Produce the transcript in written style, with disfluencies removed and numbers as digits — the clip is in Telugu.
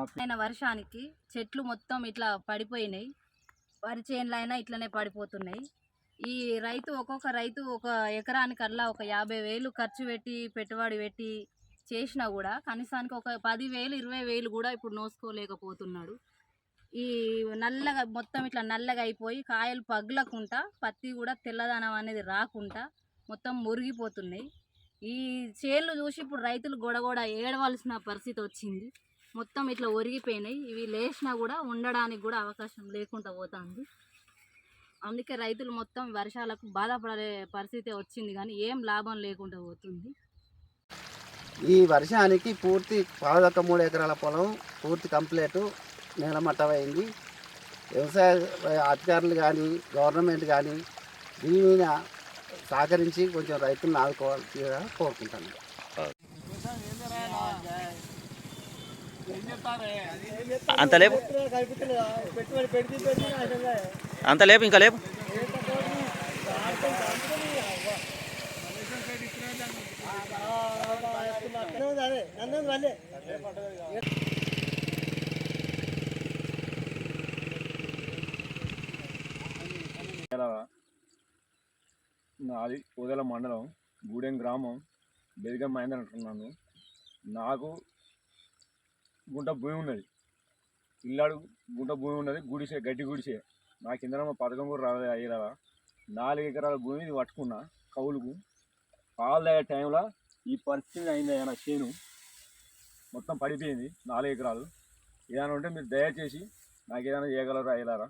ఓకే. వర్షానికి చెట్లు మొత్తం ఇట్లా పడిపోయినాయి. వరి చేనులైనా ఇట్లనే పడిపోతున్నాయి. ఈ ఒక్కొక్క రైతు ఒక ఎకరానికి అలా ఒక 50,000 ఖర్చు పెట్టి పెట్టుబడి పెట్టి చేసినా కూడా కనీసానికి ఒక 10,000 20,000 కూడా ఇప్పుడు నోసుకోలేకపోతున్నాడు. ఈ నల్లగా మొత్తం ఇట్లా నల్లగా అయిపోయి కాయలు పగలకుండా పత్తి కూడా తెల్లదనం అనేది రాకుండా మొత్తం మురిగిపోతున్నాయి. ఈ చేళ్ళు చూసి ఇప్పుడు రైతులు గొడగొడ ఏడవలసిన పరిస్థితి వచ్చింది. మొత్తం ఇట్లా ఒరిగిపోయినాయి. ఇవి లేచినా కూడా ఉండడానికి కూడా అవకాశం లేకుండా పోతుంది. అందుకే రైతులు మొత్తం వర్షాలకు బాధపడే పరిస్థితి వచ్చింది, కానీ ఏం లాభం లేకుండా పోతుంది. ఈ వర్షానికి పూర్తి 3 ఎకరాల పొలం పూర్తి కంప్లీట్ నేలమట్టమైంది. వ్యవసాయ అధికారులు కానీ గవర్నమెంట్ కానీ దీని మీద సహకరించి కొంచెం రైతులను ఆదుకోవాల్సిందిగా కోరుకుంటాను. అంత లేపు ఇంకా లేపు. నాది కోదెల మండలం గూడెం గ్రామం బెదిగం మహేందర్ అంటున్నాను. నాకు గుంట భూమి ఉన్నది, ఇల్లాడు గుంట భూమి ఉన్నది, గుడిసే గడ్డి గుడిసే. నా కింద పథకం కూడా రాలేదు. అయ్యేలా 4 ఎకరాల భూమి ఇది పట్టుకున్నా కౌలుకు. పాలు తాగే టైంలో ఈ పరిస్థితి అయింది. నా చేను మొత్తం పడిపోయింది. 4 ఎకరాలు. ఏదైనా ఉంటే మీరు దయచేసి నాకు ఏదైనా చేయగలరా అయ్యేలారా.